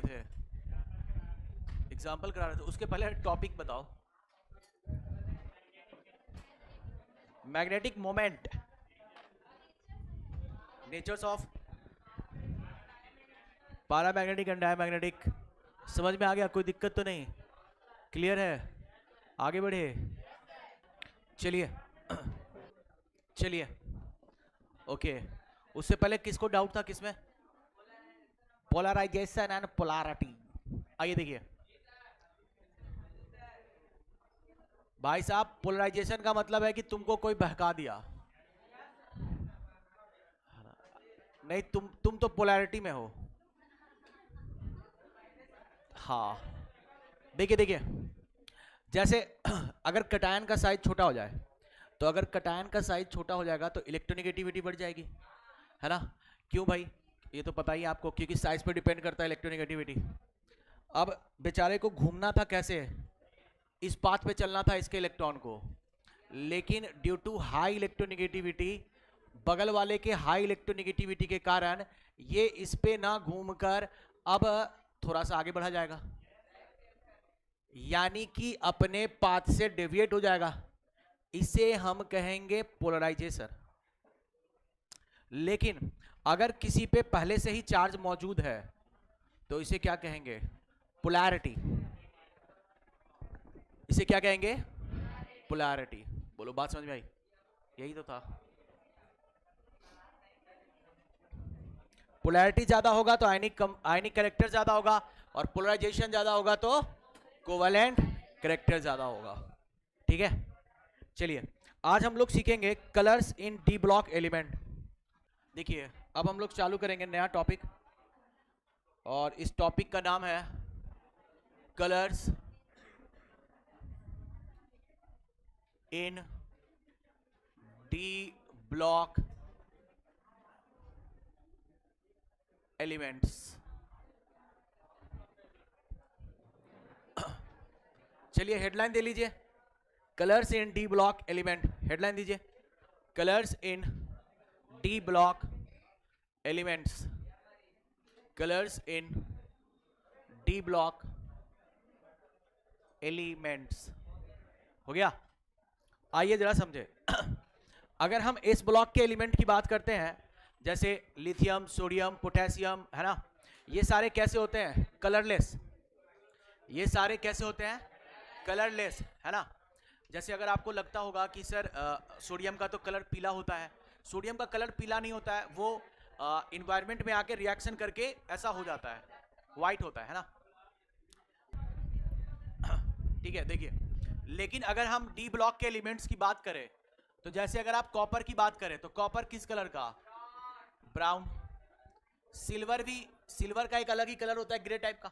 थे, एग्जाम्पल करा रहे थे, उसके पहले टॉपिक बताओ। Magnetic moment, natures of paramagnetic and diamagnetic. समझ में आ गया? कोई दिक्कत तो नहीं? क्लियर है? आगे बढ़े, चलिए चलिए। ओके, उससे पहले किसको डाउट था? किसमें? Polarisation and polarity. आइए देखिए भाई साहब, पोलराइजेशन का मतलब है कि तुमको कोई बहका दिया। नहीं, तुम तो पोलैरिटी में हो। हाँ, देखिए देखिए, जैसे अगर कटायन का साइज छोटा हो जाए, तो अगर कटायन का साइज छोटा हो जाएगा तो इलेक्ट्रोनेगेटिविटी बढ़ जाएगी, है ना? क्यों भाई? ये तो पता ही आपको, क्योंकि साइज पे डिपेंड करता है इलेक्ट्रोनेगेटिविटी। अब बेचारे को घूमना था कैसे? इस पाथ पे चलना था इसके इलेक्ट्रॉन को, लेकिन ड्यू टू हाई इलेक्ट्रोनेगेटिविटी, बगल वाले के हाई इलेक्ट्रोनेगेटिविटी के कारण ये इस पे ना घूमकर अब थोड़ा सा आगे बढ़ा जाएगा, यानी कि अपने पाथ से डेविएट हो जाएगा। इसे हम कहेंगे पोलराइजेशन। लेकिन अगर किसी पे पहले से ही चार्ज मौजूद है तो इसे क्या कहेंगे? पोलैरिटी। इसे क्या कहेंगे? पोलैरिटी। बोलो, बात समझ में आई? यही तो था। पोलैरिटी ज्यादा होगा तो आयनिक कैरेक्टर ज्यादा होगा, और पोलराइजेशन ज्यादा होगा तो कोवेलेंट कैरेक्टर ज्यादा होगा। ठीक है, चलिए आज हम लोग सीखेंगे colours in d block element. देखिए, अब हम लोग चालू करेंगे नया टॉपिक, और इस टॉपिक का नाम है colours in d block elements. चलिए हेडलाइन दे लीजिए, colours in d block element. Headline दीजिए, colours in d block elements. Colours in d block elements. हो गया? आइए जरा समझे। अगर हम इस ब्लॉक के एलिमेंट की बात करते हैं, जैसे लिथियम, सोडियम, पोटेशियम, है ना, ये सारे कैसे होते हैं? कलरलेस। ये सारे कैसे होते हैं? कलरलेस, है ना? जैसे अगर आपको लगता होगा कि सर सोडियम का तो कलर पीला होता है, सोडियम का कलर पीला नहीं होता है, वो इन्वायरमेंट में आके रिएक्शन करके ऐसा हो जाता है, व्हाइट होता है ना? ठीक है, देखिए, लेकिन अगर हम डी ब्लॉक के एलिमेंट्स की बात करें, तो जैसे अगर आप कॉपर की बात करें तो कॉपर किस कलर का? ब्राउन। सिल्वर भी, सिल्वर का एक अलग ही कलर होता है, ग्रे टाइप का।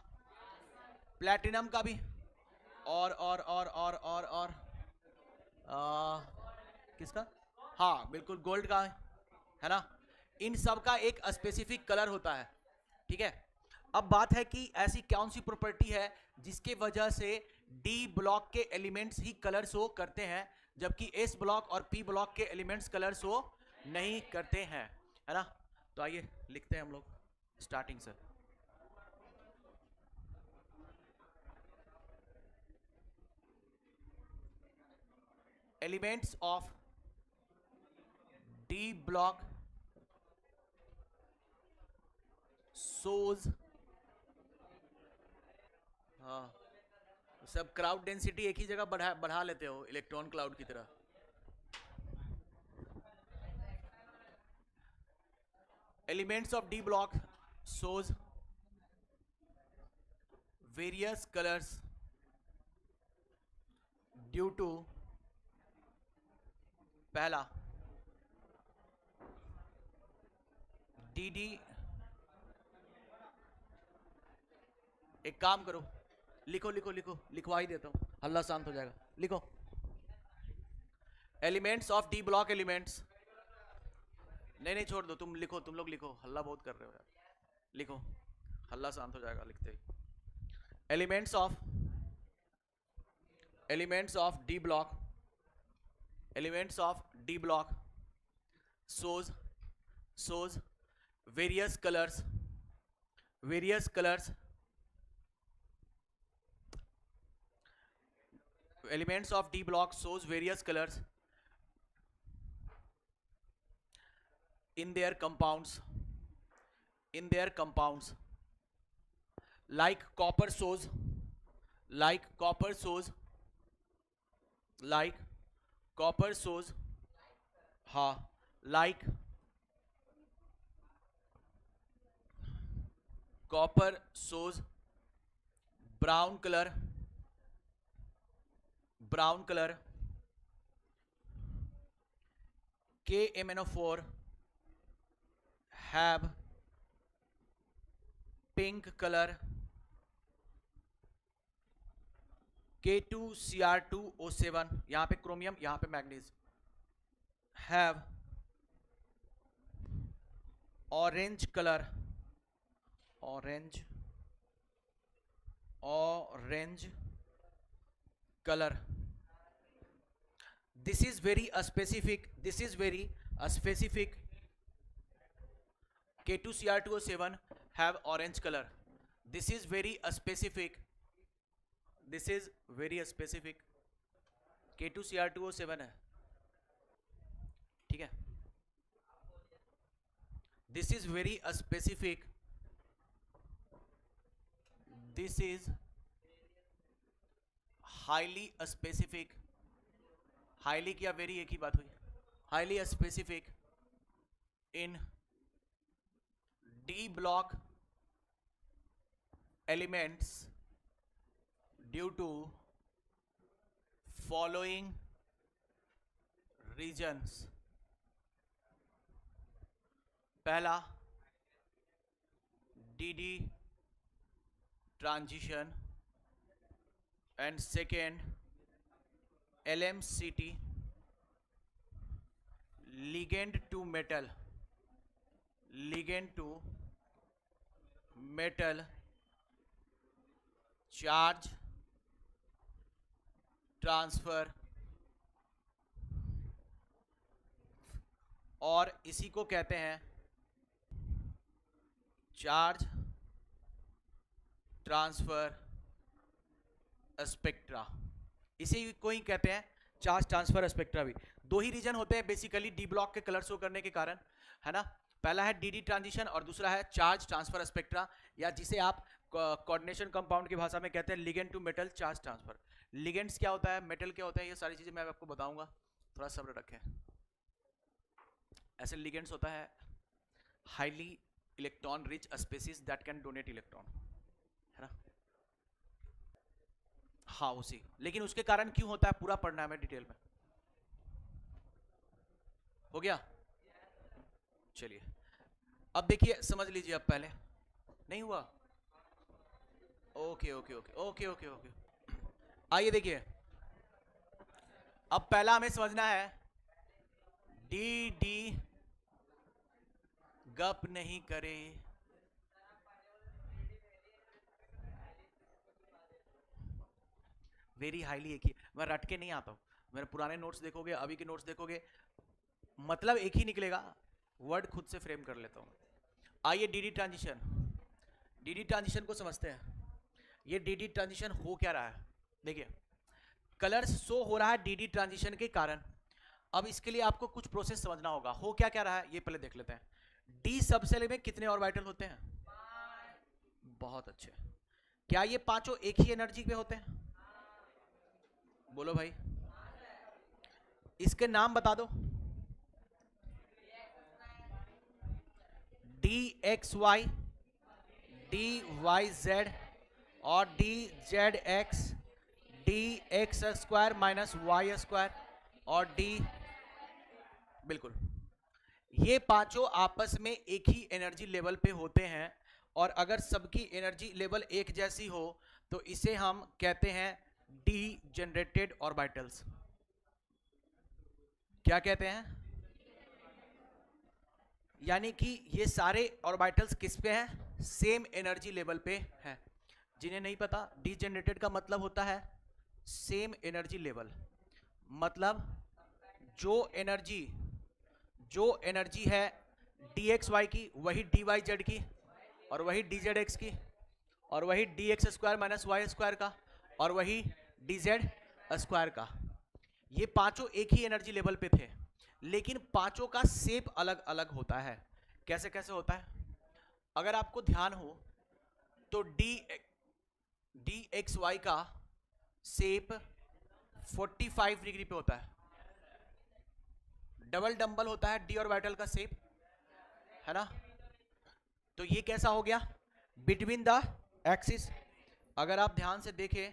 प्लैटिनम का भी, और किसका? हाँ बिल्कुल, गोल्ड का है ना? इन सब का एक स्पेसिफिक कलर होता है। ठीक है, अब बात है कि ऐसी कौन सी प्रॉपर्टी है जिसके वजह से डी ब्लॉक के एलिमेंट्स ही कलर शो करते हैं, जबकि एस ब्लॉक और पी ब्लॉक के एलिमेंट्स कलर शो नहीं करते हैं, है ना? तो आइए लिखते हैं हम लोग स्टार्टिंग से। Elements of d block shows, हाँ, सब क्राउड डेंसिटी एक ही जगह बढ़ा बढ़ा लेते हो, इलेक्ट्रॉन क्लाउड की तरह। Elements of d block shows various colors due to, पहला डी डी, एक काम करो, लिखो लिखो लिखो, लिखवा ही देता हूं, हल्ला शांत हो जाएगा। लिखो, elements of d block elements. नहीं नहीं, छोड़ दो, तुम लिखो, तुम लोग लिखो, हल्ला बहुत कर रहे हो यार। लिखो, हल्ला शांत हो जाएगा लिखते ही। Elements of d block, elements of d block shows various colors elements of D block shows various colors in their compounds, like copper shows, हाँ, like copper shows brown color, KMnO4 have pink color, K2Cr2O7, यहां पे chromium, यहां पे manganese, have orange color, this is very specific, K2Cr2O7 have orange color, this is very specific, K2Cr2O7 है, ठीक है, this is very specific, this is highly specific, highly क्या very एक ही बात हुई, highly specific in D block elements due to following reasons. पहला DD transition and second LMCT, ligand to metal charge transfer, और इसी को कहते हैं चार्ज ट्रांसफर स्पेक्ट्रा, इसी को ही कहते हैं चार्ज ट्रांसफर स्पेक्ट्रा भी। दो ही रीजन होते हैं बेसिकली डी ब्लॉक के कलर शो करने के कारण, है ना, पहला है डीडी ट्रांजिशन और दूसरा है चार्ज ट्रांसफर स्पेक्ट्रा, या जिसे आप कोऑर्डिनेशन कंपाउंड की भाषा में कहते हैं ligand to metal charge transfer. Ligands क्या होता है, मेटल क्या होता है, ये सारी चीजें मैं आपको बताऊंगा, थोड़ा सब्र रखें। ऐसे लिगेंड्स होता है highly electron rich species that can donate electron, है ना, हाँ उसी, लेकिन उसके कारण क्यों होता है पूरा पढ़ना है हमें डिटेल में, हो गया। चलिए अब देखिए, समझ लीजिए, अब पहले नहीं हुआ, okay okay okay okay okay okay, आइए देखिए, अब पहला हमें समझना है डी डी गप नहीं करे, वेरी हाईली एक ही, मैं रट के नहीं आता हूं, मेरे पुराने नोट्स देखोगे, अभी के नोट्स देखोगे, मतलब एक ही निकलेगा, वर्ड खुद से फ्रेम कर लेता हूं। आइए डीडी ट्रांजिशन को समझते हैं। ये डीडी ट्रांजिशन हो क्या रहा है, देखिए कलर्स शो हो रहा है डीडी ट्रांजिशन के कारण। अब इसके लिए आपको कुछ प्रोसेस समझना होगा, हो क्या क्या रहा है ये पहले देख लेते हैं। डी सबसेल में कितने ऑर्बिटल होते हैं, बहुत अच्छे, क्या ये पांचों एक ही एनर्जी पे होते हैं, बोलो भाई, इसके नाम बता दो, d x y, d y z और d z x, d x square minus y square और डी, बिल्कुल, ये पांचों आपस में एक ही एनर्जी लेवल पे होते हैं, और अगर सबकी एनर्जी लेवल एक जैसी हो तो इसे हम कहते हैं डी जनरेटेड ऑर्बिटल्स। क्या कहते हैं, यानी कि ये सारे ऑर्बिटल्स किस पे हैं, सेम एनर्जी लेवल पे है। जिन्हें नहीं पता, डी जनरेटेड का मतलब होता है सेम एनर्जी लेवल, मतलब जो एनर्जी है डी एक्स वाई की वही डी वाई जेड की, और वही डी जेड एक्स की, और वही d x square minus y square का, और वही डी जेड स्क्वायर का। ये पांचों एक ही एनर्जी लेवल पे थे, लेकिन पांचों का शेप अलग अलग होता है। कैसे कैसे होता है? अगर आपको ध्यान हो तो डी एक्स वाई का शेप 45 डिग्री पे होता है। डबल डंबल होता है डी और वाइटल का शेप, है ना? तो ये कैसा हो गया? Between the axis. अगर आप ध्यान से देखें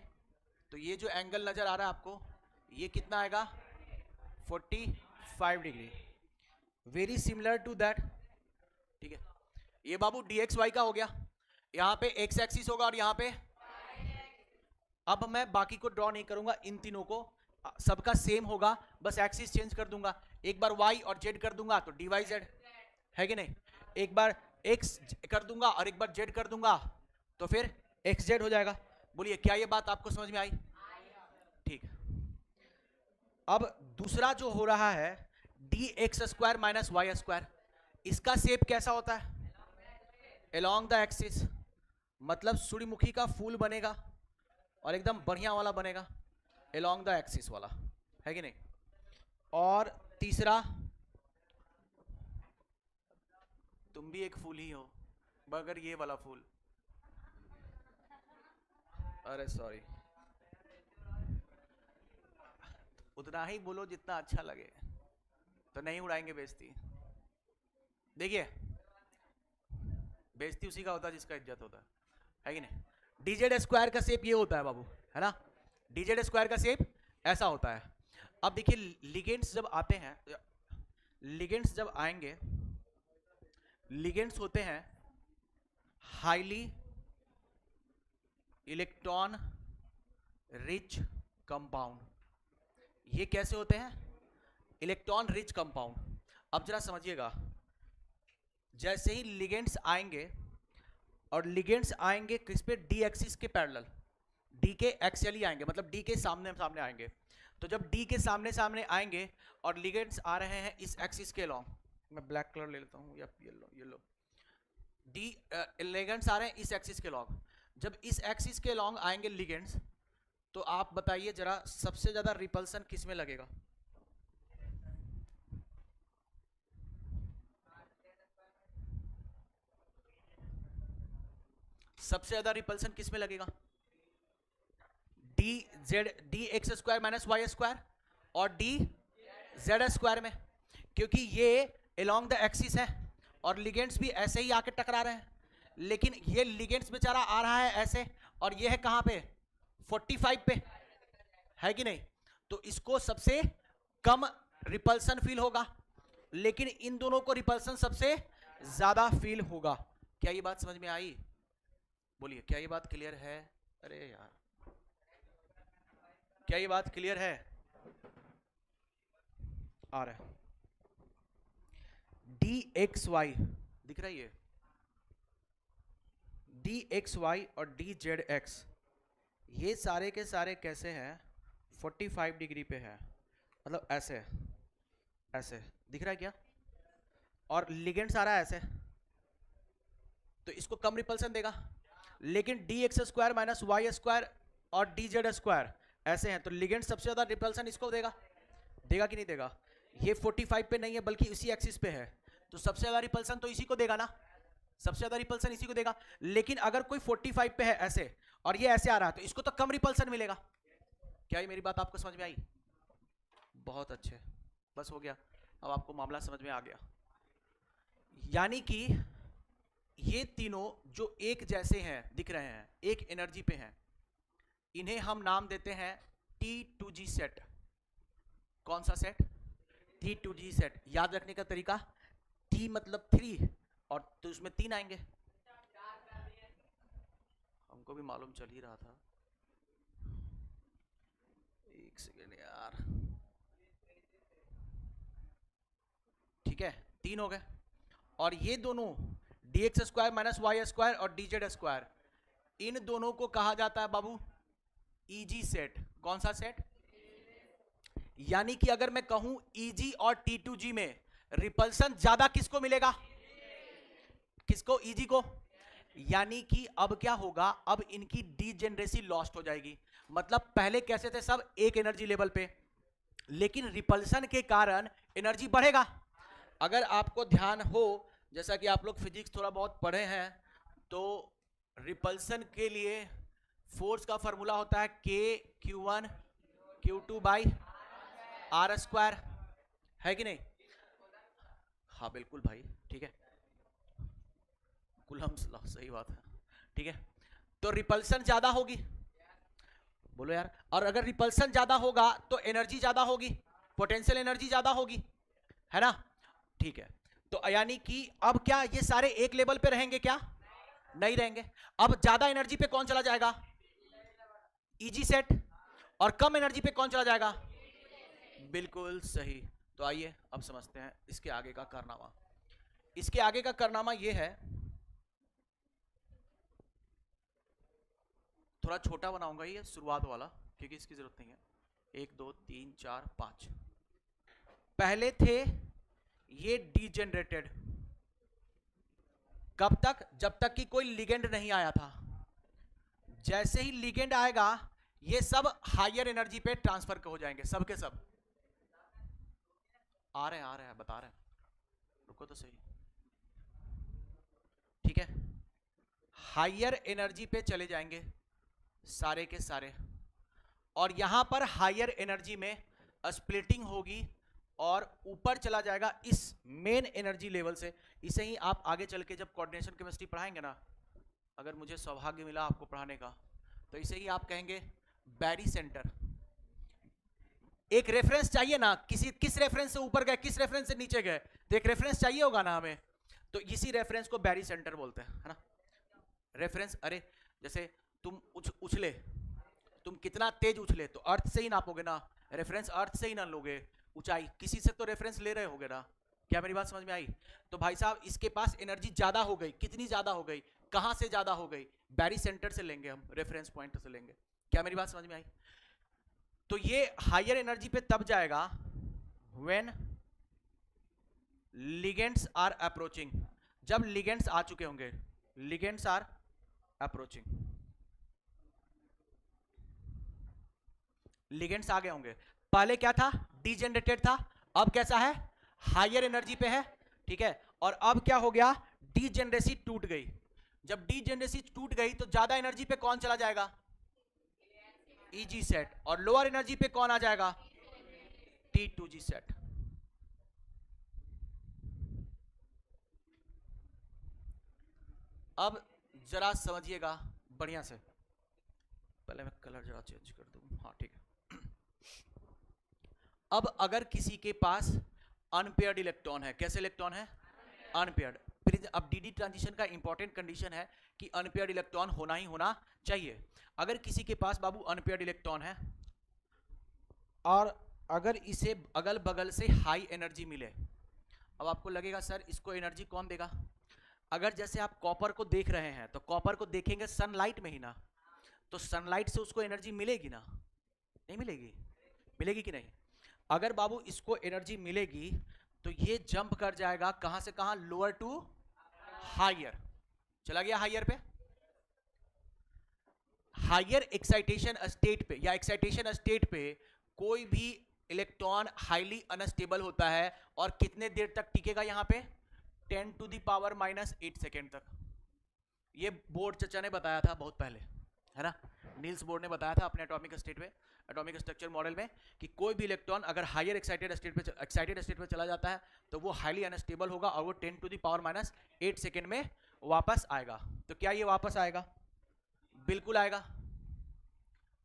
तो ये जो एंगल नजर आ रहा है आपको, ये कितना आएगा? 45 degree. Very similar to that. ठीक है, ये बाबू डी एक्स वाई का हो गया। यहां पे एक्स एक्सिस होगा और यहां पे, अब मैं बाकी को ड्रॉ नहीं करूंगा, इन तीनों को सबका सेम होगा, बस एक्सिस चेंज कर दूंगा। एक बार y और z कर दूंगा तो dy z, है कि नहीं? एक बार x कर दूंगा और एक बार z कर दूंगा तो फिर xz हो जाएगा। बोलिए, क्या ये बात आपको समझ में आई? ठीक। अब दूसरा जो हो रहा है d x square minus y square, इसका शेप कैसा होता है? अलोंग द एक्सिस, मतलब सूर्यमुखी का फूल बनेगा और एकदम बढ़िया वाला बनेगा, अलोंग द एक्सिस वाला, है कि नहीं? और तीसरा, तुम भी एक फूल ही हो मगर ये वाला फूल, अरे सॉरी, उतना ही बोलो जितना अच्छा लगे, तो नहीं उड़ाएंगे बेइज्जती। देखिए, बेइज्जती उसी का होता है जिसका इज्जत होता है कि नहीं? डीजेड स्क्वायर का शेप ये होता है बाबू, है ना? डीजेड स्क्वायर का शेप ऐसा होता है। अब देखिए, लिगेंड्स जब आते हैं, लिगेंड्स जब आएंगे, लिगेंड्स होते हैं हाईली इलेक्ट्रॉन रिच कंपाउंड। ये कैसे होते हैं? Electron rich compound. अब जरा समझिएगा, जैसे ही लिगेंड्स आएंगे, और लिगेंड्स आएंगे किस पे? डी एक्सिस के पैरेलल, डी के एक्सियली आएंगे, मतलब डी के सामने सामने आएंगे। तो जब डी के सामने सामने आएंगे और लिगेंड्स आ रहे हैं इस एक्सिस के लॉन्ग, मैं ब्लैक कलर ले लेता हूँ या येलो, डी लिगेंड्स आ रहे हैं इस एक्सिस के लॉन्ग। जब इस एक्सिस के लॉन्ग आएंगे लिगेंड्स, तो आप बताइए जरा सबसे ज्यादा रिपल्सन किस में लगेगा? सबसे ज्यादा रिपल्सन किस में लगेगा? D x square minus y square और डी जेड स्क्वायर में, क्योंकि ये अलोंग द एक्सिस है और लिगेंड्स भी ऐसे ही आके टकरा रहे हैं। लेकिन ये लिगेंड्स बेचारा आ रहा है ऐसे, और ये है कहां पे? 45 पे, है कि नहीं? तो इसको सबसे कम रिपल्सन फील होगा, लेकिन इन दोनों को रिपल्सन सबसे ज्यादा फील होगा। क्या ये बात समझ में आई? बोलिए, क्या ये बात क्लियर है? अरे यार, क्या ये बात क्लियर है? आ रहा है डी एक्स वाई, दिख रहा है ये डी एक्स वाई और डी जेड एक्स, ये सारे के सारे कैसे हैं? 45 डिग्री पे है, मतलब ऐसे ऐसे दिख रहा है क्या? और लिगेंड्स आ रहा है ऐसे, तो इसको कम रिपल्सन देगा। लेकिन d x square minus y square और डी जेड स्क्वायर ऐसे हैं, तो लिगेंड सबसे ज्यादा रिपल्सन इसको देगा, देगा कि नहीं देगा? ये 45 पे नहीं है बल्कि इसी एक्सिस पे है, तो सबसे ज्यादा रिपल्सन तो इसी को देगा ना, सबसे ज्यादा रिपल्सन इसी को देगा। लेकिन अगर कोई 45 पे है ऐसे और ये ऐसे आ रहा है, तो इसको तो कम रिपल्सन मिलेगा। क्या ये मेरी बात आपको समझ में आई? बहुत अच्छे, बस हो गया, अब आपको मामला समझ में आ गया। यानी कि ये तीनों जो एक जैसे हैं, दिख रहे हैं, एक एनर्जी पे हैं, इन्हें हम नाम देते हैं T2G सेट। कौन सा सेट? T2G set. याद रखने का तरीका, T मतलब 3 और तो उसमें 3 आएंगे, हमको भी मालूम चल ही रहा था। एक सेकेंड यार, ठीक है, 3 हो गए। और ये दोनों d x square minus y square और डी जेड स्क्वायर, इन दोनों को कहा जाता है बाबू ईजी सेट। कौन सा सेट? यानी कि अगर मैं कहूं ईजी और T2G में रिपल्सन ज्यादा किसको मिलेगा? किसको? ईजी को। यानी कि अब क्या होगा, अब इनकी डीजेनरेसी लॉस्ट हो जाएगी। मतलब पहले कैसे थे सब एक एनर्जी लेवल पे, लेकिन रिपल्सन के कारण एनर्जी बढ़ेगा। अगर आपको ध्यान हो, जैसा कि आप लोग फिजिक्स थोड़ा बहुत पढ़े हैं, तो रिपल्सन के लिए फोर्स का फॉर्मूला होता है के Q1 Q2 by are square, है कि नहीं? हाँ बिल्कुल भाई, ठीक है, कूलम्ब्स लॉ, सही बात है, ठीक है। तो रिपल्सन ज्यादा होगी, बोलो यार, और अगर रिपल्सन ज्यादा होगा तो एनर्जी ज्यादा होगी, पोटेंशियल एनर्जी ज्यादा होगी, है ना? ठीक है, तो यानी कि अब क्या ये सारे एक लेवल पे रहेंगे क्या? नहीं रहेंगे। अब ज्यादा एनर्जी पे कौन चला जाएगा? Easy set. और कम एनर्जी पे कौन चला जाएगा? बिल्कुल सही। तो आइए अब समझते हैं इसके आगे का कारनामा। इसके आगे का कारनामा ये है, थोड़ा छोटा बनाऊंगा ये शुरुआत वाला, क्योंकि इसकी जरूरत नहीं है। 1 2 3 4 5 पहले थे ये डीजेनरेटेड। कब तक? जब तक कि कोई लिगेंड नहीं आया था। जैसे ही लिगेंड आएगा ये सब हायर एनर्जी पे ट्रांसफर हो जाएंगे, सब के सब। आ रहे हैं बता रहे हैं, रुको तो सही, ठीक है। हायर एनर्जी पे चले जाएंगे सारे के सारे, और यहां पर हायर एनर्जी में स्प्लिटिंग होगी और ऊपर चला जाएगा इस मेन एनर्जी लेवल से। इसे ही आप आगे चल के जब कोऑर्डिनेशन केमिस्ट्री पढ़ाएंगे ना, अगर मुझे सौभाग्य मिला आपको पढ़ाने का, तो इसे ही आप कहेंगे बैरी सेंटर। एक रेफरेंस चाहिए ना, किस रेफरेंस से ऊपर गए, किस रेफरेंस से नीचे गए, तो एक रेफरेंस चाहिए होगा ना हमें, तो इसी रेफरेंस को बैरी सेंटर बोलते हैं, है ना? रेफरेंस, अरे जैसे तुम उछले, तुम कितना तेज उछले तो अर्थ से ही नापोगे ना, रेफरेंस अर्थ से ही ना लोगे, ऊंचाई किसी से तो रेफरेंस ले रहे होगे ना। क्या मेरी बात समझ में आई? तो भाई साहब इसके पास एनर्जी ज्यादा हो गई, कितनी ज्यादा हो गई, कहां से ज्यादा हो गई? बैरी सेंटर से लेंगे हम, रेफरेंस पॉइंट से लेंगे। क्या मेरी बात समझ में आई? तो ये हायर एनर्जी पे तब जाएगा व्हेन लिगेंड्स आर अप्रोचिंग, जब लिगेंड्स आ चुके होंगे, लिगेंड्स आर अप्रोचिंग, लिगेंड्स आ गए होंगे। पहले क्या था? डीजेनरेटेड था, अब कैसा है? हायर एनर्जी पे है, ठीक है। और अब क्या हो गया? डीजेनरेसी टूट गई। जब डीजेनरेसी टूट गई तो ज्यादा एनर्जी पे कौन चला जाएगा? Easy set. और लोअर एनर्जी पे कौन आ जाएगा? T2G set. अब जरा समझिएगा बढ़िया से, पहले मैं कलर जरा चेंज कर दूं, हाँ ठीक है। अब अगर किसी के पास अनपेयर्ड इलेक्ट्रॉन है, कैसे इलेक्ट्रॉन है? अनपेयर्ड। अब डीडी ट्रांजिशन का इंपॉर्टेंट कंडीशन है कि अनपेयर्ड इलेक्ट्रॉन होना ही होना चाहिए। अगर किसी के पास बाबू अनपेयर्ड इलेक्ट्रॉन है और अगर इसे अगल बगल से हाई एनर्जी मिले, अब आपको लगेगा सर इसको एनर्जी कौन देगा? अगर जैसे आप कॉपर को देख रहे हैं तो कॉपर को देखेंगे सनलाइट में ही ना, तो सनलाइट से उसको एनर्जी मिलेगी ना? नहीं मिलेगी? मिलेगी कि नहीं? अगर बाबू इसको एनर्जी मिलेगी तो ये जंप कर जाएगा कहां से कहां? लोअर टू हायर, चला गया हायर पे। हायर एक्साइटेशन स्टेट पे या एक्साइटेशन स्टेट पे कोई भी इलेक्ट्रॉन हाईली अनस्टेबल होता है, और कितने देर तक टिकेगा यहां पे? 10⁻⁻8 सेकेंड तक। ये बोर्ड चचा ने बताया था बहुत पहले, है ना? नील्स बोर्ड ने बताया था अपने एटॉमिक स्टेट में, एटॉमिक स्ट्रक्चर मॉडल में, कि कोई भी इलेक्ट्रॉन अगर हायर एक्साइटेड स्टेट पे चला जाता है तो वो हाईली अनस्टेबल होगा और वो 10⁻⁸ सेकेंड में वापस आएगा। तो क्या ये वापस आएगा? बिल्कुल आएगा।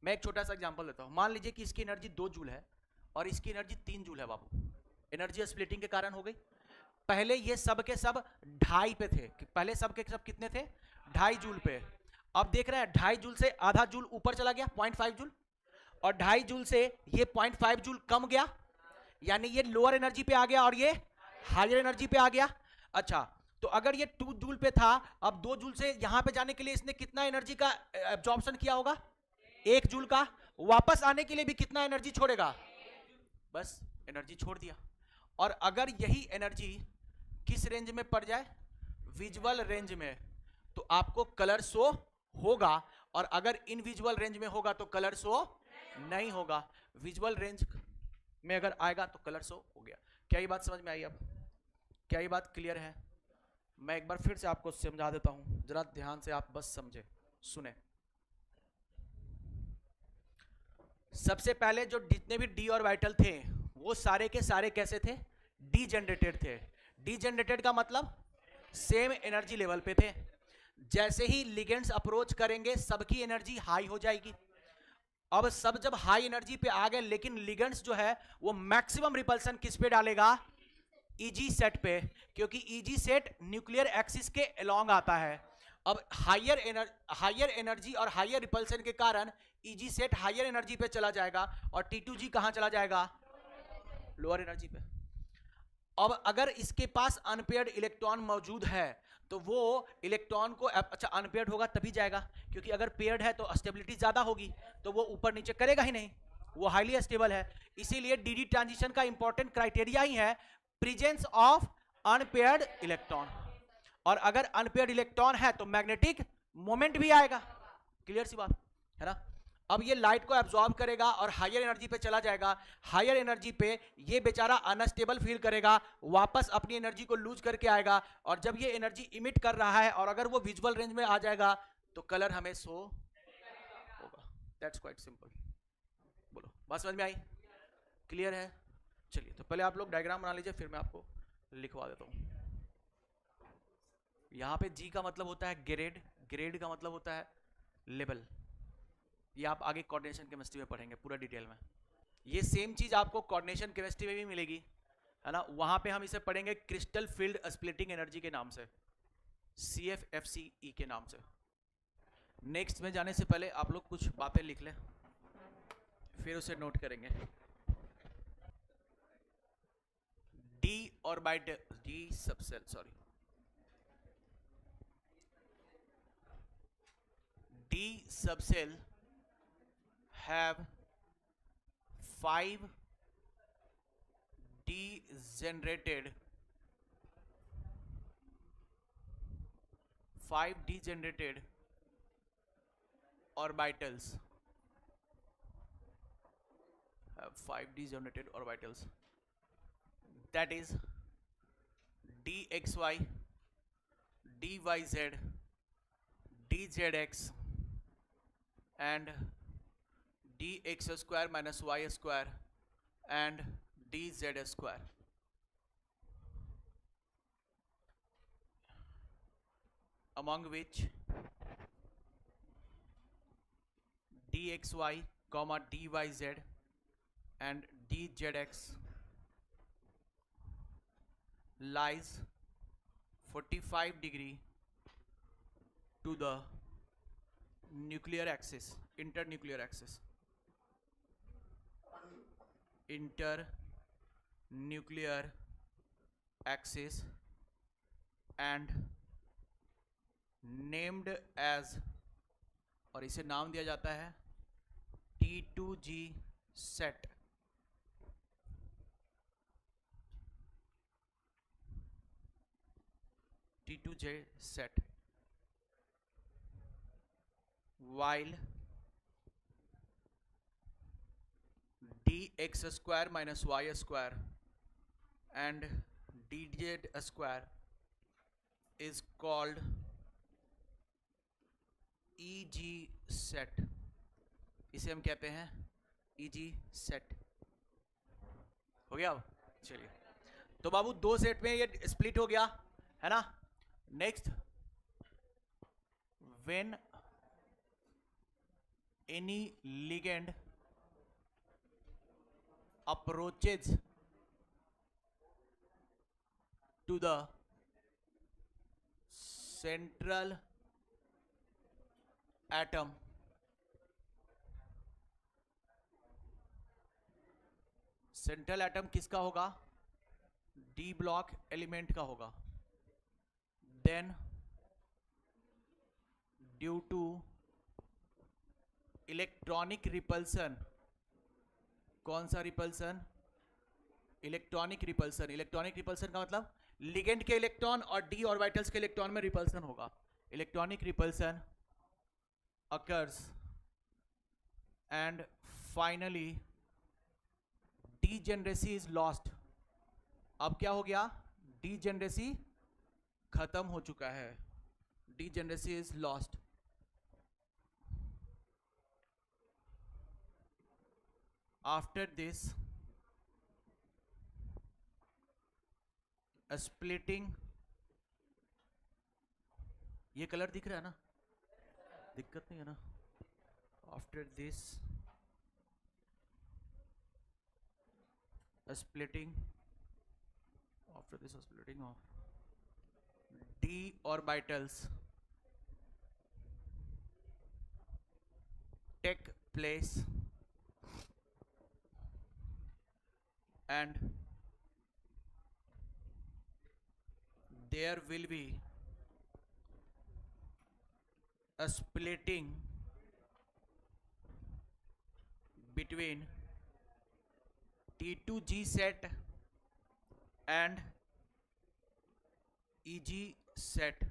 मैं एक छोटा सा एग्जांपल देता हूं। मान लीजिए कि इसकी एनर्जी 2 जूल है और इसकी एनर्जी 3 जूल है बाबू। एनर्जी स्प्लिटिंग के कारण हो गई। पहले ये सब के सब 2.5 पे थे, पहले सब के सब कितने थे? 2.5 जूल पे। अब देख रहे हैं 2.5 जूल से आधा जूल ऊपर चला गया, 0.5 जूल, और 2.5 जूल से ये 0.5 जूल कम गया, यानी ये लोअर एनर्जी पे आ गया और ये हायर एनर्जी पे आ गया। अच्छा, तो अगर ये 2 जूल पे था, अब 2 जूल से यहां पे जाने के लिए इसने कितना एनर्जी का एब्जॉर्प्शन किया होगा? 1 जूल का। वापस आने के लिए भी कितना एनर्जी छोड़ेगा? बस एनर्जी छोड़ दिया। और अगर यही एनर्जी किस रेंज में पड़ जाए? विजुअल रेंज में, तो आपको कलर शो होगा, और अगर इनविजुअल रेंज में होगा तो कलर शो नहीं होगा। विजुअल रेंज में अगर आएगा तो कलर शो हो गया। क्या ये बात समझ में आई? अब क्या ये बात क्लियर है? मैं एक बार फिर से आपको समझा देता हूं, जरा ध्यान से आप बस समझे, सुने। सबसे पहले जो जितने भी डी ऑर्बिटल थे वो सारे के सारे कैसे थे? डी जनरेटेड थे। डी जनरेटेड का मतलब सेम एनर्जी लेवल पे थे। जैसे ही लिगेंड्स अप्रोच करेंगे सबकी एनर्जी हाई हो जाएगी। अब सब जब हाई एनर्जी पे आ गए, लेकिन लिगेंड्स जो है वो मैक्सिमम रिपल्सन किस पे डालेगा? ईजी सेट पे, क्योंकि ईजी सेट न्यूक्लियर एक्सिस के अलोंग आता है। अब हायर एनर्जी और हायर रिपल्सन के कारण ईजी सेट हायर एनर्जी पे चला जाएगा और T2G कहां चला जाएगा? लोअर एनर्जी पे। अब अगर इसके पास अनपेयर्ड इलेक्ट्रॉन मौजूद है तो वो इलेक्ट्रॉन को, अच्छा अनपेयर्ड होगा तभी जाएगा, क्योंकि अगर पेयर्ड है तो स्टेबिलिटी ज्यादा होगी, तो वो ऊपर नीचे करेगा ही नहीं, वो हाईली स्टेबल है। इसीलिए डीडी ट्रांजिशन का इंपॉर्टेंट क्राइटेरिया ही है प्रेजेंस ऑफ अनपेयर्ड इलेक्ट्रॉन। और अगर अनपेयर्ड इलेक्ट्रॉन है तो मैग्नेटिक मोमेंट भी आएगा। क्लियर सी बात है ना? अब ये लाइट को एब्जॉर्ब करेगा और हायर एनर्जी पे चला जाएगा। हायर एनर्जी पे ये बेचारा अनस्टेबल फील करेगा, वापस अपनी एनर्जी को लूज करके आएगा, और जब ये एनर्जी इमिट कर रहा है और अगर वो विजुअल रेंज में आ जाएगा तो कलर हमें शो होगा। That's quite simple. बोलो, बात समझ में आई? क्लियर है? चलिए, तो पहले आप लोग डायग्राम बना लीजिए, फिर मैं आपको लिखवा देता हूं। यहां पे जी का मतलब होता है ग्रेड, ग्रेड का मतलब होता है लेवल। ये आप आगे कोऑर्डिनेशन केमिस्ट्री में पढ़ेंगे पूरा डिटेल में। ये सेम चीज आपको कोऑर्डिनेशन केमिस्ट्री में भी मिलेगी, है ना? वहां पे हम इसे पढ़ेंगे क्रिस्टल फील्ड स्प्लिटिंग एनर्जी के नाम से, CFFCE के नाम से। नेक्स्ट में जाने से पहले आप लोग कुछ बातें लिख लें, फिर उसे नोट करेंगे। D orbital, D subshell, sorry, D subshell have 5 degenerated orbitals, have 5 degenerated orbitals, that is dxy, dyz, dzx and dx square minus y square and dz square. Among which dxy comma dyz and dzx lies 45 degree to the nuclear axis, internuclear axis, internuclear axis, and named as, और इसे नाम दिया जाता है T2G set। T2G set, while dx square minus y square and dz square is called EG set। इसे हम कहते हैं EG set। हो गया? अब चलिए, तो बाबू दो सेट में ये स्प्लिट हो गया, है ना? Next, when any ligand approaches to the central atom, central atom किसका होगा? डी ब्लॉक एलिमेंट का होगा। Then due to electronic repulsion, कौन सा repulsion? Electronic repulsion. Electronic repulsion का मतलब लिगेंड के इलेक्ट्रॉन और डी ऑर्बिटल्स के इलेक्ट्रॉन में रिपल्सन होगा। electronic repulsion occurs, and finally degeneracy is lost. अब क्या हो गया? degeneracy खत्म हो चुका है. degeneracy is lost. After this, a splitting, ये कलर दिख रहा है ना? दिक्कत नहीं है ना? After this, a splitting, after this a splitting of d orbitals take place, and there will be a splitting between T2G set and EG set,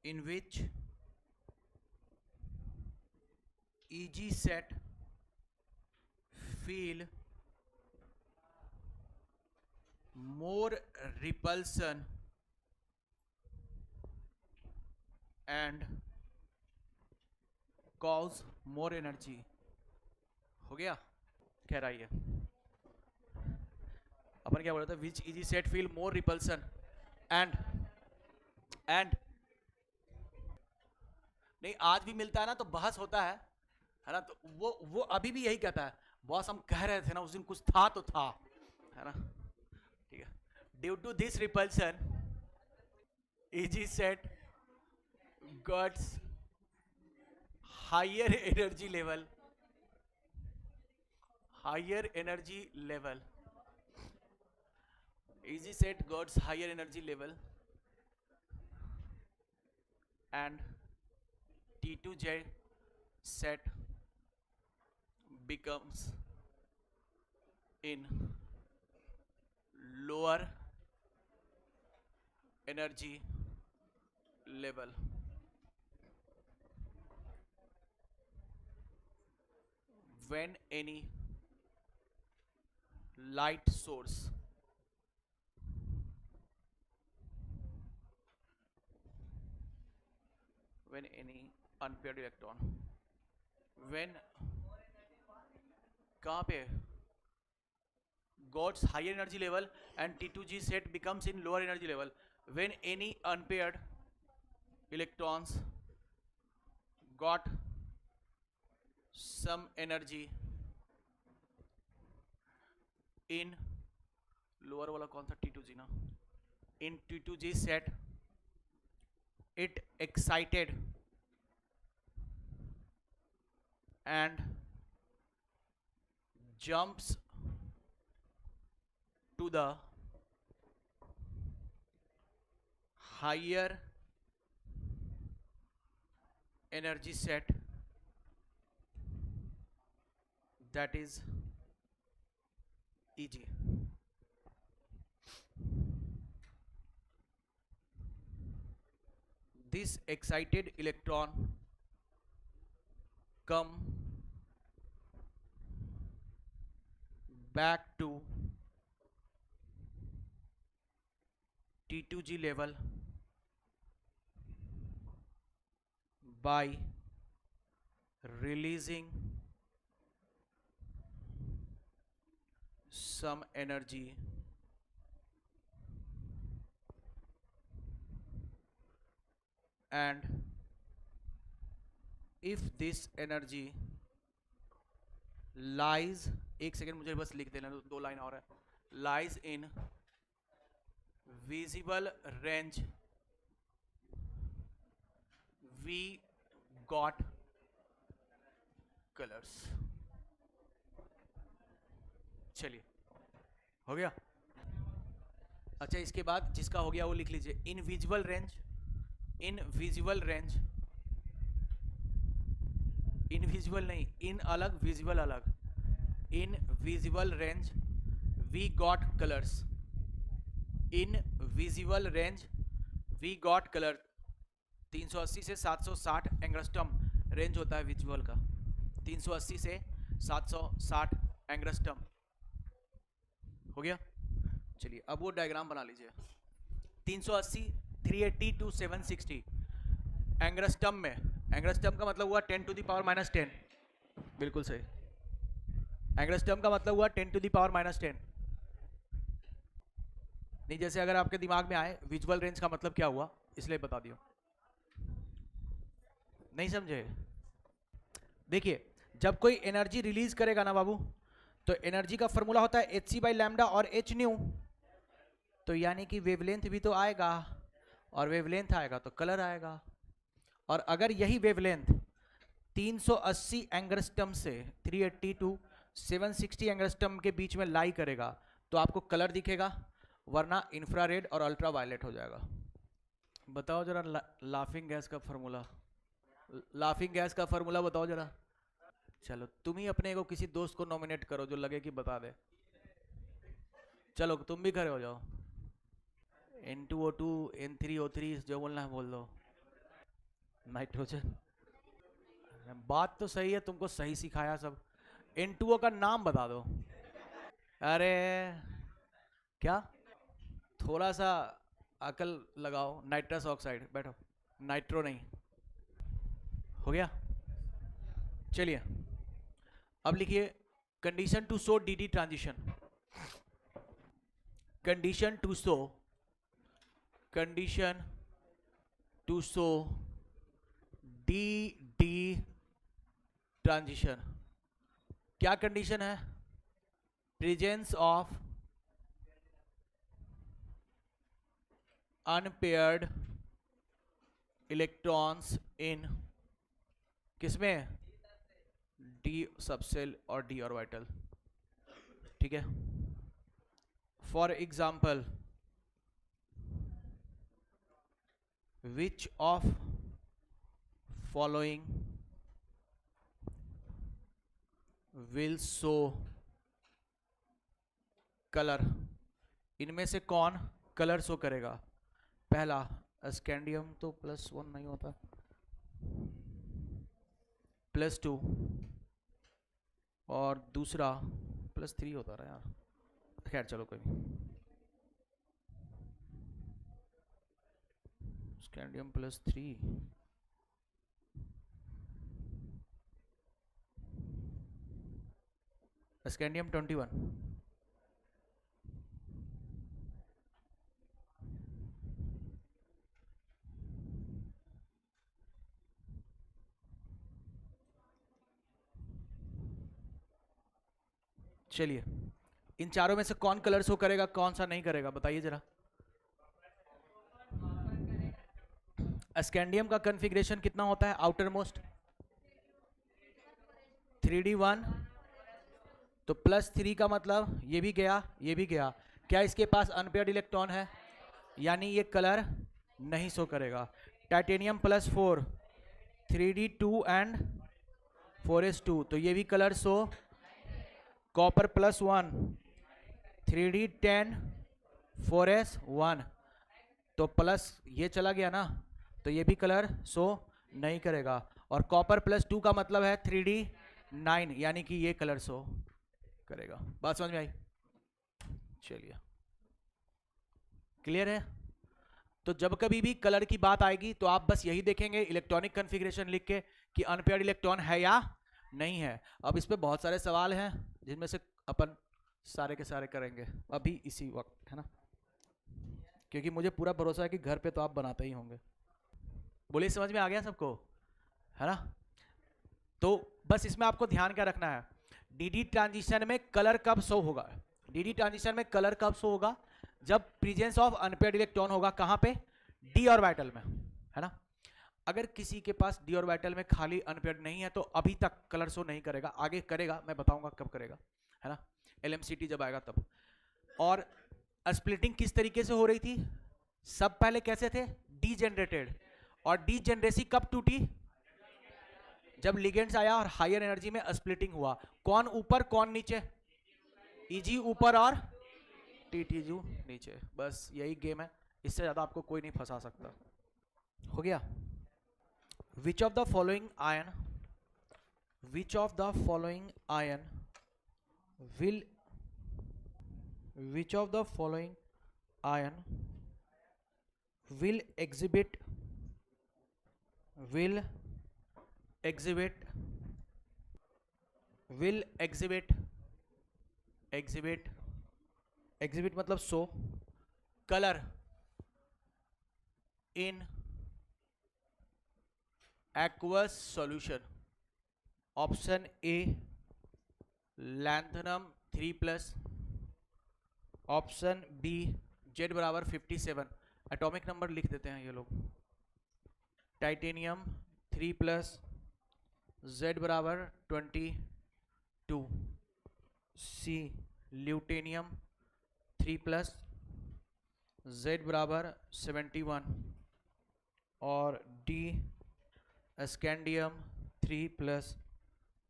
in which EG set feel more repulsion and cause more energy. हो गया? कह रहा है अपन क्या बोल रहा था? which EG set feel more repulsion and नहीं, आज भी मिलता है ना तो बहस होता है ना? तो वो अभी भी यही कहता है, बॉस हम कह रहे थे ना उस दिन कुछ था तो था, है ना? ठीक है. Due to this repulsion EG set gets higher energy level, EG set gets higher energy level, and T2J set becomes in lower energy level. When any light source unpaired electron, when कहाँ पे got higher energy level and T2G set becomes in lower energy level, when any unpaired electrons got some energy in lower वाला कौन सा? T2G ना? In T2G set, it excited and jumps to the higher energy set, that is EG. This excited electron come back to T2G level by releasing some energy and if this energy lies, एक second मुझे बस लिख देना, दो line और है, lies in visible range, we got colors. चलिए, हो गया? अच्छा, इसके बाद जिसका हो गया वो लिख लीजिए. In visual range, invisible range, invisible नहीं, इन अलग, विजिबल अलग. In visible range we got colours. In visible range we got colour. 380 से 760 एंगस्ट्रम रेंज होता है विजुअल का, 380 से 760 एंगस्ट्रम। हो गया। चलिए अब वो डायग्राम बना लीजिए। 380, 380 टू 760 एंगस्ट्रम में, एंगस्ट्रम का मतलब हुआ 10 टू द पावर -10, बिल्कुल सही। एंगस्ट्रम का मतलब हुआ 10 टू द पावर -10। नहीं, जैसे अगर आपके दिमाग में आए विजुअल रेंज का मतलब क्या हुआ, इसलिए बता दियो। नहीं समझे? देखिए, जब कोई एनर्जी रिलीज करेगा ना बाबू, तो एनर्जी का फॉर्मूला होता है hc/λ और h न्यू। तो यानी कि वेवलेंथ भी तो आएगा, और वेवलेंथ आएगा तो कलर आएगा। और अगर यही वेवलेंथ 380 एंगस्ट्रम से 380 टू 760 एंगस्ट्रम के बीच में लाई करेगा तो आपको कलर दिखेगा, वरना इंफ्रारेड और अल्ट्रावायलेट हो जाएगा। बताओ जरा लाफिंग गैस का फॉर्मूला, लाफिंग गैस का फॉर्मूला बताओ जरा। चलो तुम ही अपने को किसी दोस्त को नॉमिनेट करो जो लगे कि बता दे। चलो तुम भी खड़े हो जाओ। N2O2 N3O3 जो बोलना है बोल दो। नाइट्रोजन। बात तो सही है, तुमको सही सिखाया सब। N2O का नाम बता दो। अरे क्या, थोड़ा सा अकल लगाओ। नाइट्रस ऑक्साइड, बैठो। नाइट्रो नहीं। हो गया। चलिए अब लिखिए condition to show d transition. Condition to show, condition to show d transition. क्या कंडीशन है? Presence of unpaired electrons in किसमें? डी सबसेल और डी ऑर्बिटल। ठीक है। For example, which of following will show colour? इनमें से कौन colour show करेगा? पहला स्कैंडियम तो +1 नहीं होता, +2, और दूसरा +3 होता रहा यार। खैर चलो कोई नहीं। Scandium +3, scandium 21। चलिए इन चारों में से कौन कलर शो करेगा, कौन सा नहीं करेगा, बताइए जरा। स्कैंडियम का कॉन्फ़िगरेशन कितना होता है? आउटर मोस्ट 3d1, तो +3 का मतलब ये भी गया, ये भी गया। क्या इसके पास अनपेयर्ड इलेक्ट्रॉन है? यानी ये कलर नहीं शो करेगा। टाइटेनियम +4, 3d2 एंड 4s2, तो ये भी colour show. Copper +1, 3d10 4s1, तो प्लस ये चला गया ना, तो ये भी कलर शो नहीं करेगा। और कॉपर +2 का मतलब है 3d9, यानी कि ये कलर शो करेगा। बात समझ में आई? चलिए क्लियर है। तो जब कभी भी कलर की बात आएगी तो आप बस यही देखेंगे इलेक्ट्रॉनिक कॉन्फ़िगरेशन लिख के कि अनपेयर्ड इलेक्ट्रॉन है या नहीं है। अब इस पे बहुत सारे सवाल हैं जिनमें से अपन सारे के सारे करेंगे अभी इसी वक्त, है ना, क्योंकि मुझे पूरा भरोसा है कि घर पे तो आप बनाते ही होंगे। बोलिए समझ में आ गया सबको, है ना? तो बस इसमें आपको ध्यान क्या रखना है, डीडी ट्रांजिशन में कलर कब शो होगा? डीडी ट्रांजिशन में कलर कब शो होगा? जब प्रेजेंस ऑफ अनपेयर्ड इलेक्ट्रॉन होगा। कहां पे? डी ऑर्बिटल में, है ना। अगर किसी के पास डी ऑर्बिटल में खाली अनपेयर्ड नहीं है तो अभी तक कलर शो नहीं करेगा, आगे करेगा, मैं बताऊंगा कब करेगा, है ना, एलएमसीटी जब आएगा तब। और स्प्लिटिंग किस तरीके से हो रही थी? सब पहले कैसे थे? डीजेनरेटेड। और डीजेनरेसी कब टूटी? जब लिगेंड्स आया और हायर एनर्जी में स्प्लिटिंग हुआ। कौन ऊपर कौन नीचे? ईजी ऊपर और टीटीयू नीचे, बस यही गेम है, इससे ज़्यादा आपको कोई नहीं फंसा सकता। हो गया। विच of the following ion, which of the following ion will, which of the following ion will exhibit, will exhibit, will exhibit, exhibit, exhibit मतलब show color in aqueous solution? Option A lanthanum 3+, option B Z बराबर 57, atomic number लिख देते हैं ये लोग, titanium 3+, Z बराबर 22, सी ल्यूटेनियम 3+, Z बराबर 71, और डी स्कैंडियम 3+,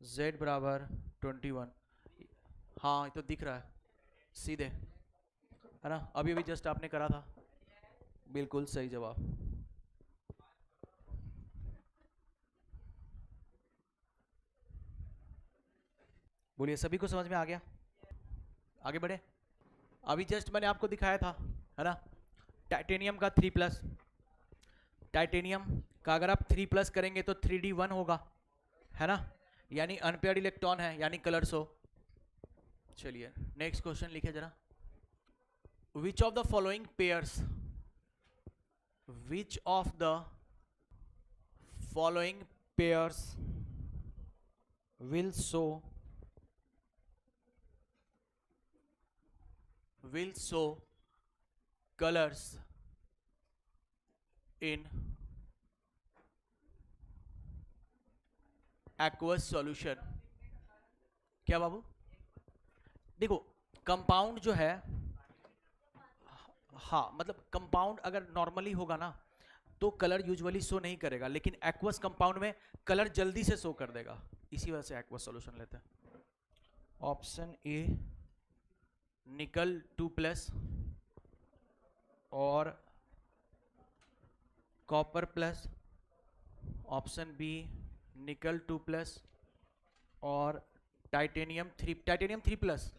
Z बराबर 21। हाँ ये तो दिख रहा है सीधे, है ना, अभी अभी जस्ट आपने करा था, बिल्कुल सही जवाब। बोलिए सभी को समझ में आ गया? आगे बढ़े। अभी जस्ट मैंने आपको दिखाया था, है ना, टाइटेनियम का 3+, टाइटेनियम का अगर आप 3+ करेंगे तो 3D1 होगा, है ना, यानी अनपेयर्ड इलेक्ट्रॉन है, यानी कलर्स हो। चलिए नेक्स्ट क्वेश्चन लिखे जरा। विच of the following pairs, which of the following pairs will show colors in aqueous solution? क्या बाबू? देखो कंपाउंड जो है, हाँ मतलब कंपाउंड अगर नॉर्मली होगा ना तो कलर यूजुअली शो नहीं करेगा, लेकिन एक्वस कंपाउंड में कलर जल्दी से शो कर देगा, इसी वजह से एक्वस सॉल्यूशन लेते हैं। ऑप्शन ए निकल 2+ और कॉपर प्लस, ऑप्शन बी निकल 2+ और टाइटेनियम 3+।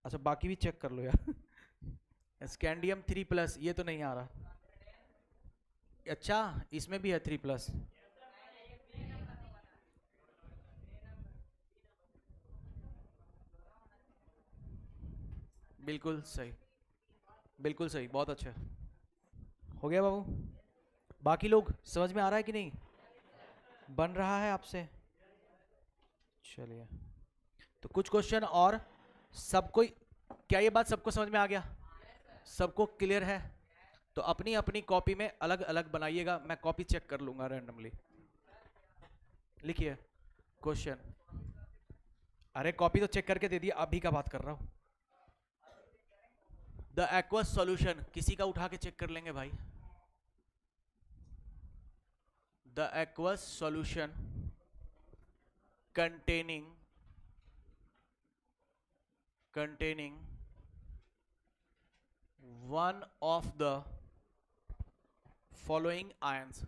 अच्छा बाकी भी चेक कर लो यार स्कैंडियम 3+, ये तो नहीं आ रहा। अच्छा इसमें भी है 3+, बिल्कुल सही, बिल्कुल सही, बहुत अच्छा हो गया बाबू। बाकी लोग समझ में आ रहा है कि नहीं, बन रहा है आपसे? चलिए तो कुछ क्वेश्चन और, सबको, क्या ये बात सबको समझ में आ गया? सबको क्लियर है? तो अपनी अपनी कॉपी में अलग अलग बनाइएगा, मैं कॉपी चेक कर लूंगा रैंडमली। लिखिए क्वेश्चन, अरे कॉपी तो चेक करके दे दिया, अभी का बात कर रहा हूं। द एक्वस सॉल्यूशन, किसी का उठा के चेक कर लेंगे भाई। The aqueous solution containing one of the following ions,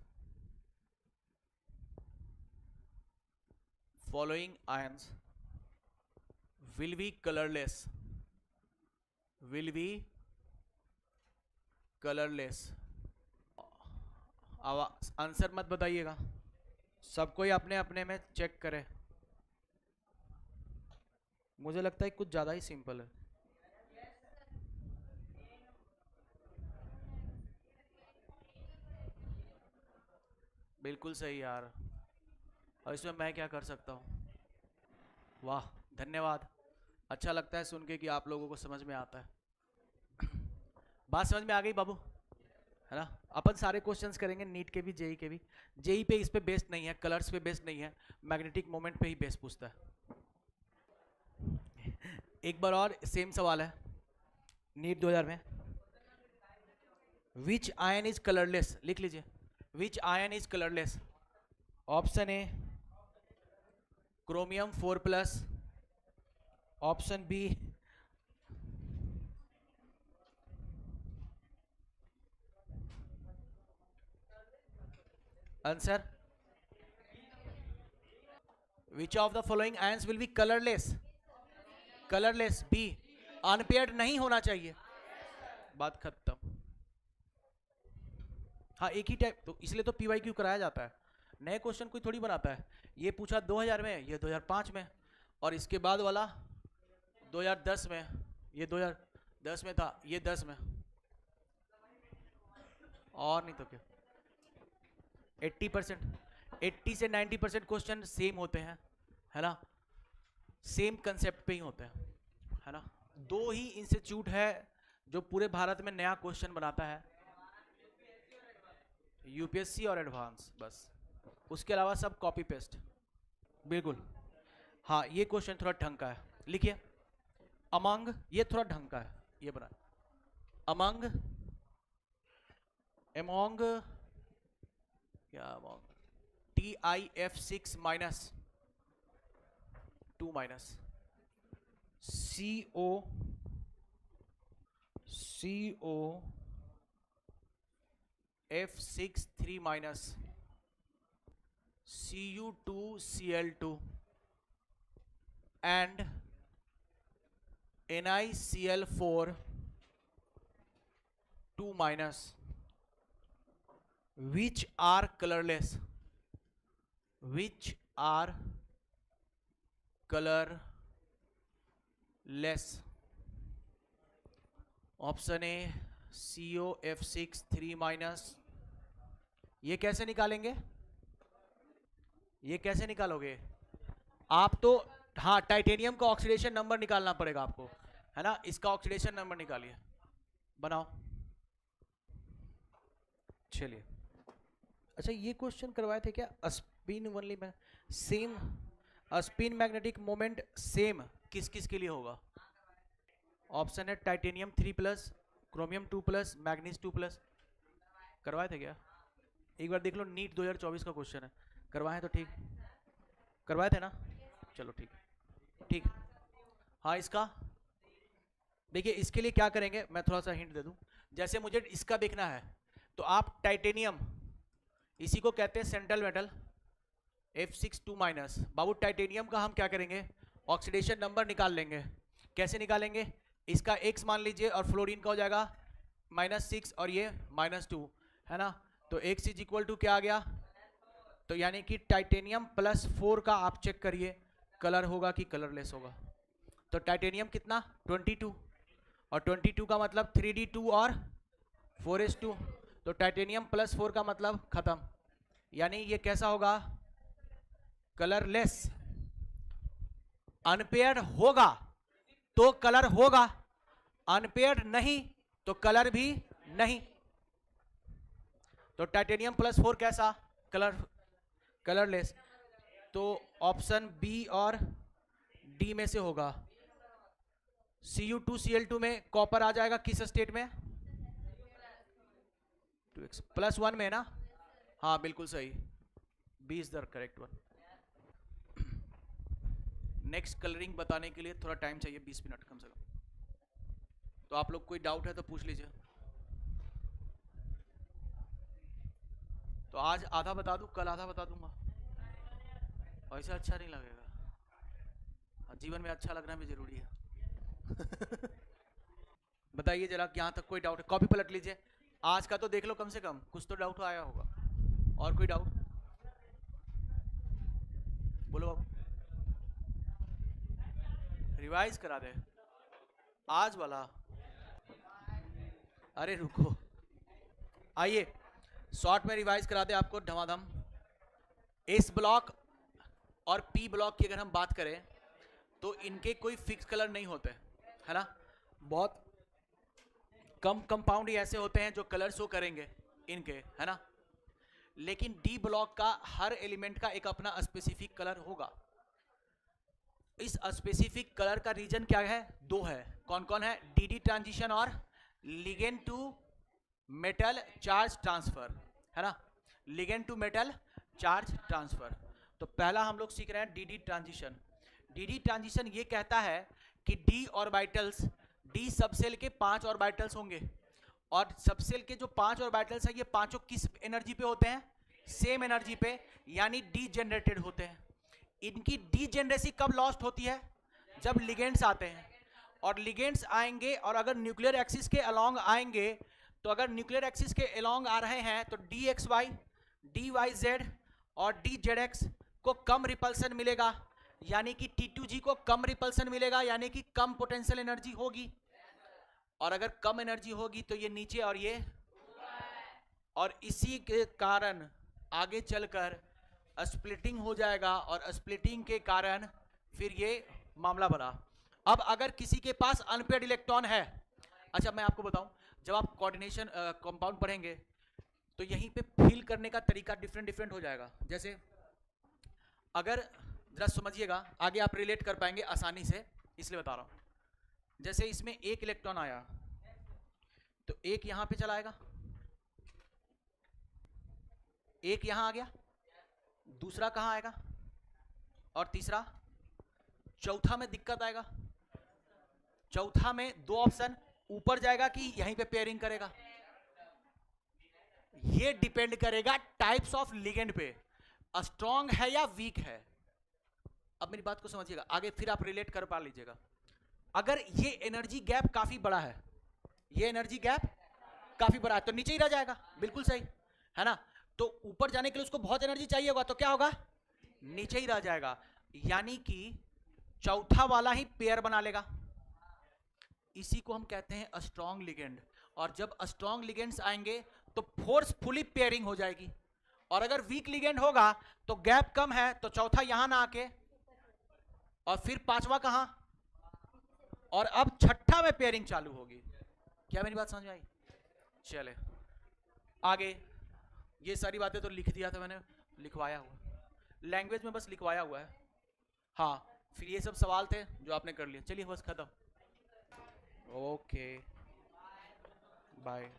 will be colorless, answer मत बताइएगा, सबको ही अपने अपने में चेक करें। मुझे लगता है कुछ ज्यादा ही सिंपल है। बिल्कुल सही यार, और इसमें मैं क्या कर सकता हूँ? वाह धन्यवाद, अच्छा लगता है सुन के कि आप लोगों को समझ में आता है। बात समझ में आ गई बाबू, है ना? अपन सारे क्वेश्चंस करेंगे, नीट के भी, जेई के भी। जेई पे इस पे बेस्ड नहीं है, कलर्स पे बेस्ड नहीं है, मैग्नेटिक मोमेंट पे ही बेस्ड पूछता है। एक बार और सेम सवाल है नीट 2000 में। विच आयन इज कलरलेस, लिख लीजिए, which ion is colourless? Option A chromium 4+, option B answer, which of the following ions will be colourless? Colourless B, unpaired नहीं होना चाहिए, बात खत्म। हाँ एक ही टाइप, तो इसलिए तो पीवाईक्यू कराया जाता है, नए क्वेश्चन कोई थोड़ी बनाता है। ये पूछा 2000 में, ये 2005 में, और इसके बाद वाला 2010 में, ये 2010 में था, ये 10 में, और नहीं तो क्या। 80%, 80 से 90% क्वेश्चन सेम होते हैं, है ना, सेम कंसेप्ट पे ही होते हैं, है ना। दो ही इंस्टीट्यूट है जो पूरे भारत में नया क्वेश्चन बनाता है, यूपीएससी और एडवांस, बस। उसके अलावा सब कॉपी पेस्ट, बिल्कुल। हाँ ये क्वेश्चन थोड़ा ढंग का है, लिखिए अमंग, ये थोड़ा ढंग का है, ये बना अमंग, एमोंग, क्या among, TIF6 minus 2 minus CO F6 3 minus Cu2Cl2 and NiCl4 2 minus, which are colorless? Which are colorless? Option A COF6 3 minus. ये कैसे निकालेंगे, ये कैसे निकालोगे आप? तो हाँ टाइटेनियम का ऑक्सीडेशन नंबर निकालना पड़ेगा आपको, है ना, इसका ऑक्सीडेशन नंबर निकालिए, बनाओ। चलिए, अच्छा ये क्वेश्चन करवाए थे क्या स्पिन ओनली में? Same spin magnetic moment same किस किस के लिए होगा? ऑप्शन है टाइटेनियम 3+, क्रोमियम 2+, मैग्नीज 2+। करवाए थे क्या? एक बार देख लो, नीट 2024 का क्वेश्चन है, करवाए तो ठीक, करवाए थे ना, चलो ठीक ठीक। हाँ इसका देखिए, इसके लिए क्या करेंगे, मैं थोड़ा सा हिंट दे दूं। जैसे मुझे इसका देखना है, तो आप टाइटेनियम, इसी को कहते हैं सेंट्रल मेटल, F6 2 माइनस। बाबू टाइटेनियम का हम क्या करेंगे, ऑक्सीडेशन नंबर निकाल लेंगे। कैसे निकालेंगे, इसका X मान लीजिए और फ्लोरीन का हो जाएगा -6 और ये -2, है ना। तो X इज इक्वल टू क्या आ गया, तो यानी कि टाइटेनियम +4 का आप चेक करिए कलर होगा कि कलरलेस होगा। तो टाइटेनियम कितना 22, और 22 का मतलब 3D2 और 4s2, तो टाइटेनियम +4 का मतलब खत्म, यानी ये कैसा होगा, कलरलेस। अनपेयर्ड होगा तो कलर होगा, अनपेयर्ड नहीं तो कलर भी नहीं। तो टाइटेनियम +4 कैसा, कलरलेस। तो ऑप्शन बी और डी में से होगा। Cu2Cl2 में कॉपर आ जाएगा किस स्टेट में, 2x +1 में ना, हाँ बिल्कुल सही, B is the correct one. Next colouring बताने के लिए थोड़ा टाइम चाहिए, 20 मिनट कम से कम। तो आप लोग कोई डाउट है तो पूछ लीजिए। तो आज आधा बता दूं, कल आधा बता दूंगा, ऐसा अच्छा नहीं लगेगा, जीवन में अच्छा लगना भी जरूरी है। बताइए जरा, यहाँ तक कोई डाउट है? कॉपी पलट लीजिए, आज का तो देख लो, कम से कम कुछ तो डाउट आया होगा। और कोई डाउट बोलो बाबू, रिवाइज करा दे आज वाला। अरे रुको, आइए शॉर्ट में रिवाइज करा दे आपको धमाधम। एस ब्लॉक और पी ब्लॉक की अगर हम बात करें तो इनके कोई फिक्स कलर नहीं होते, है ना। बहुत कम कंपाउंड ही ऐसे होते हैं जो कलर शो करेंगे इनके, है ना। लेकिन डी ब्लॉक का हर एलिमेंट का एक अपना स्पेसिफिक कलर होगा। इस स्पेसिफिक कलर का रीजन क्या है, दो है। कौन कौन है, डीडी ट्रांजिशन और ligand to metal charge transfer, है ना, ligand to metal charge transfer. तो पहला हम लोग सीख रहे हैं डीडी ट्रांजिशन। डीडी ट्रांजिशन ये कहता है कि डी ऑर्बिटल्स, डी सबसेल के 5 ऑर्बिटल्स होंगे, और सबसेल के जो 5 ऑर्बिटल्स हैं ये पांचों किस एनर्जी पे होते हैं, सेम एनर्जी पे, यानी डीजेनरेटेड होते हैं। इनकी डीजेनरेसी कब लॉस्ट होती है? जब लिगेंड्स आते हैं। और लिगेंड्स आएंगे और अगर न्यूक्लियर एक्सिस के अलोंग आएंगे, तो अगर न्यूक्लियर एक्सिस के अलोंग आ रहे हैं तो d x y, d y z और डी जेड एक्स को कम रिपल्सन मिलेगा, यानी कि T2G को कम रिपल्सन मिलेगा, यानी कि कम पोटेंशियल एनर्जी होगी। और अगर कम एनर्जी होगी तो ये नीचे और ये, और इसी के कारण आगे चलकर स्प्लिटिंग हो जाएगा और स्प्लिटिंग के कारण फिर ये मामला बना। अब अगर किसी के पास अनपेयर्ड इलेक्ट्रॉन है, अच्छा मैं आपको बताऊं, जब आप कोऑर्डिनेशन कंपाउंड पढ़ेंगे तो यहीं पे फील करने का तरीका डिफरेंट डिफरेंट हो जाएगा। जैसे अगर जरा समझिएगा, आगे आप रिलेट कर पाएंगे आसानी से, इसलिए बता रहा हूं। जैसे इसमें एक इलेक्ट्रॉन आया तो एक यहां पे चला आएगा, एक यहां आ गया, दूसरा कहां आएगा, और तीसरा, चौथा में दिक्कत आएगा। चौथा में दो ऑप्शन, ऊपर जाएगा कि यहीं पे पेयरिंग करेगा। ये डिपेंड करेगा टाइप्स ऑफ लिगेंड पे, स्ट्रॉन्ग है या वीक है। अब मेरी बात को समझिएगा, आगे फिर आप रिलेट कर पा लीजिएगा। अगर ये एनर्जी गैप काफी बड़ा है, ये एनर्जी गैप काफी बड़ा है, तो नीचे ही रह जाएगा, बिल्कुल सही है ना। तो ऊपर जाने के लिए उसको बहुत एनर्जी चाहिए होगा, तो क्या होगा, नीचे ही रह जाएगा, यानी कि चौथा वाला ही पेयर बना लेगा। इसी को हम कहते हैं स्ट्रॉन्ग लिगेंड। और जब स्ट्रॉन्ग लिगेंड्स आएंगे तो फोर्सफुली पेयरिंग हो जाएगी। और अगर वीक लिगेंड होगा तो गैप कम है, तो चौथा यहां ना आके, और फिर पांचवा कहां, और अब छठा में पेयरिंग चालू होगी। क्या मेरी बात समझ में आई? चले आगे। ये सारी बातें तो लिख दिया था मैंने, लिखवाया हुआ, लैंग्वेज में बस लिखवाया हुआ है। हाँ, फिर ये सब सवाल थे जो आपने कर लिए। चलिए बस खत्म। Okay bye.